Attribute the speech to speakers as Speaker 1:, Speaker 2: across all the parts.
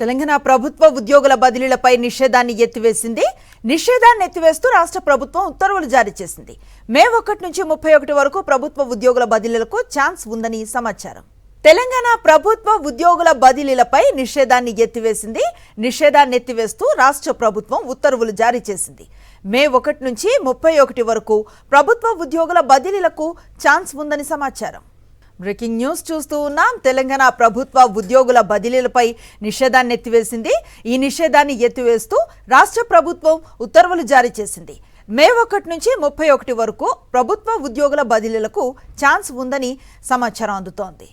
Speaker 1: తెలంగాణ ప్రభుత్వ ఉద్యోగుల బదిలీలపై నిషేధాన్ని ఎత్తివేసింది. నిషేధాన్ని ఎత్తివేస్తూ రాష్ట్ర ప్రభుత్వం ఉత్తర్వులు జారీ చేసింది. మే 1 నుంచి 31 వరకు ప్రభుత్వ ఉద్యోగుల బదిలీలకు ఛాన్స్ ఉందని సమాచారం. తెలంగాణ ప్రభుత్వ ఉద్యోగుల బదిలీలపై నిషేధాన్ని ఎత్తివేసింది. నిషేధాన్ని ఎత్తివేస్తూ రాష్ట్ర ప్రభుత్వం ఉత్తర్వులు జారీ చేసింది. మే 1 నుంచి 31 వరకు ప్రభుత్వ ఉద్యోగుల బదిలీలకు ఛాన్స్ ఉందని సమాచారం. బ్రేకింగ్ న్యూస్ చూస్తూ ఉన్నాం. తెలంగాణ ప్రభుత్వ ఉద్యోగుల బదిలీలపై నిషేధాన్ని ఎత్తివేసింది. ఈ నిషేధాన్ని ఎత్తివేస్తూ రాష్ట్ర ప్రభుత్వం ఉత్తర్వులు జారీ చేసింది. మే 1 నుంచి 31 వరకు ప్రభుత్వ ఉద్యోగుల బదిలీలకు ఛాన్స్ ఉందని సమాచారం అందుతోంది.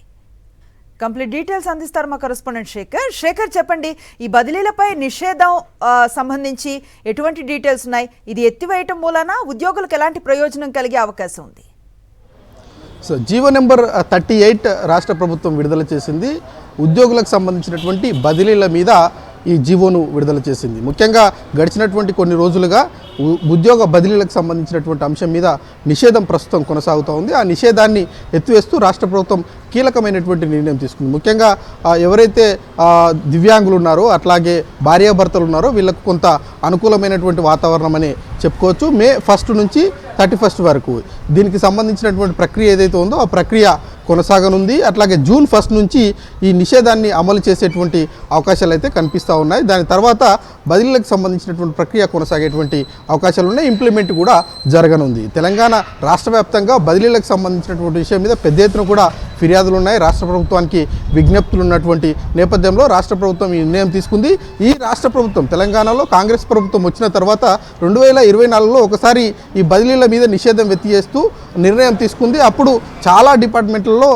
Speaker 1: కంప్లీట్ డీటెయిల్స్ అందిస్తారు మా కరెస్పాండెంట్ శేఖర్. చెప్పండి, ఈ బదిలీలపై నిషేధం సంబంధించి ఎటువంటి డీటెయిల్స్ ఉన్నాయి? ఇది ఎత్తివేయటం మూలన ఉద్యోగులకు ఎలాంటి ప్రయోజనం కలిగే అవకాశం ఉంది?
Speaker 2: సో జీవో నెంబర్ 38 రాష్ట్ర ప్రభుత్వం విడుదల చేసింది. ఉద్యోగులకు సంబంధించినటువంటి బదిలీల మీద ఈ జీవోను విడుదల చేసింది. ముఖ్యంగా గడిచినటువంటి కొన్ని రోజులుగా ఉద్యోగ బదిలీలకు సంబంధించినటువంటి అంశం మీద నిషేధం ప్రస్తుతం కొనసాగుతూ ఉంది. ఆ నిషేధాన్ని ఎత్తివేస్తూ రాష్ట్ర ప్రభుత్వం కీలకమైనటువంటి నిర్ణయం తీసుకుంది. ముఖ్యంగా ఎవరైతే దివ్యాంగులు ఉన్నారో, అట్లాగే భార్యాభర్తలు ఉన్నారో వీళ్ళకు కొంత అనుకూలమైనటువంటి వాతావరణం అని చెప్పుకోవచ్చు. మే 1 నుంచి 31 వరకు దీనికి సంబంధించినటువంటి ప్రక్రియ ఏదైతే ఉందో ఆ ప్రక్రియ కొనసాగనుంది. అట్లాగే జూన్ 1 నుంచి ఈ నిషేధాన్ని అమలు చేసేటువంటి అవకాశాలు అయితే కనిపిస్తూ ఉన్నాయి. దాని తర్వాత బదిలీలకు సంబంధించినటువంటి ప్రక్రియ కొనసాగేటువంటి అవకాశాలు ఉన్నాయి. ఇంప్లిమెంట్ కూడా జరగనుంది. తెలంగాణ రాష్ట్ర వ్యాప్తంగా బదిలీలకు సంబంధించినటువంటి విషయం మీద పెద్ద ఎత్తున కూడా ఫిర్యాదులు ఉన్నాయి. రాష్ట్ర ప్రభుత్వానికి విజ్ఞప్తులు ఉన్నటువంటి నేపథ్యంలో రాష్ట్ర ప్రభుత్వం ఈ నిర్ణయం తీసుకుంది. ఈ రాష్ట్ర ప్రభుత్వం తెలంగాణలో కాంగ్రెస్ ప్రభుత్వం వచ్చిన తర్వాత 2024లో ఒకసారి ఈ బదిలీల మీద నిషేధం ఎత్తివేస్తూ నిర్ణయం తీసుకుంది. అప్పుడు చాలా డిపార్ట్మెంట్లలో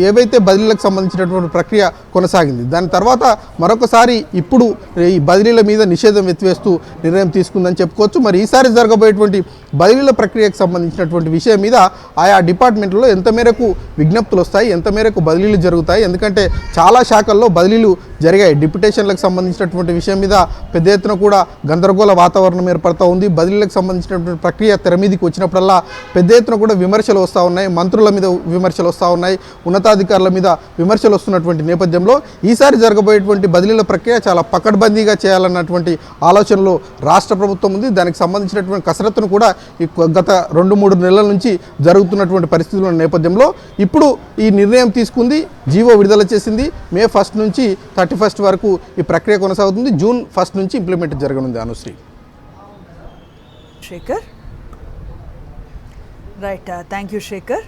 Speaker 2: ఏవైతే బదిలీలకు సంబంధించినటువంటి ప్రక్రియ కొనసాగింది. దాని తర్వాత మరొకసారి ఇప్పుడు ఈ బదిలీల మీద నిషేధం ఎత్తివేస్తూ నిర్ణయం తీసుకుందని చెప్పుకోవచ్చు. మరి ఈసారి జరగబోయేటువంటి బదిలీల ప్రక్రియకు సంబంధించినటువంటి విషయం మీద ఆయా డిపార్ట్మెంట్లో ఎంత మేరకు విజ్ఞప్తులు వస్తాయి, ఎంత మేరకు బదిలీలు జరుగుతాయి, ఎందుకంటే చాలా శాఖల్లో బదిలీలు జరిగాయి. డిప్యుటేషన్లకు సంబంధించినటువంటి విషయం మీద పెద్ద ఎత్తున కూడా గందరగోళ వాతావరణం ఏర్పడుతూ ఉంది. బదిలీలకు సంబంధించినటువంటి ప్రక్రియ తెర మీదకి వచ్చినప్పుడల్లా పెద్ద ఎత్తున కూడా విమర్శలు వస్తూ ఉన్నాయి. మంత్రుల మీద విమర్శలు వస్తూ ఉన్నాయి, ఉన్నతాధికారుల మీద విమర్శలు వస్తున్నటువంటి నేపథ్యంలో ఈసారి జరగబోయేటువంటి బదిలీల ప్రక్రియ చాలా పకడ్బందీగా చేయాలన్నటువంటి ఆలోచనలో రాష్ట్ర ప్రభుత్వం ఉంది. దానికి సంబంధించినటువంటి కసరత్తును కూడా గత 2-3 నెలల నుంచి జరుగుతున్నటువంటి పరిస్థితుల నేపథ్యంలో ఇప్పుడు ఈ నిర్ణయం తీసుకుంది. జీవో విడుదల చేసింది. మే 1 నుంచి 31 వరకు ఈ ప్రక్రియ కొనసాగుతుంది. జూన్ 1 నుంచి ఇంప్లిమెంట్ జరగనుంది. Anushree.
Speaker 1: Shekhar, right, thank you Shekhar.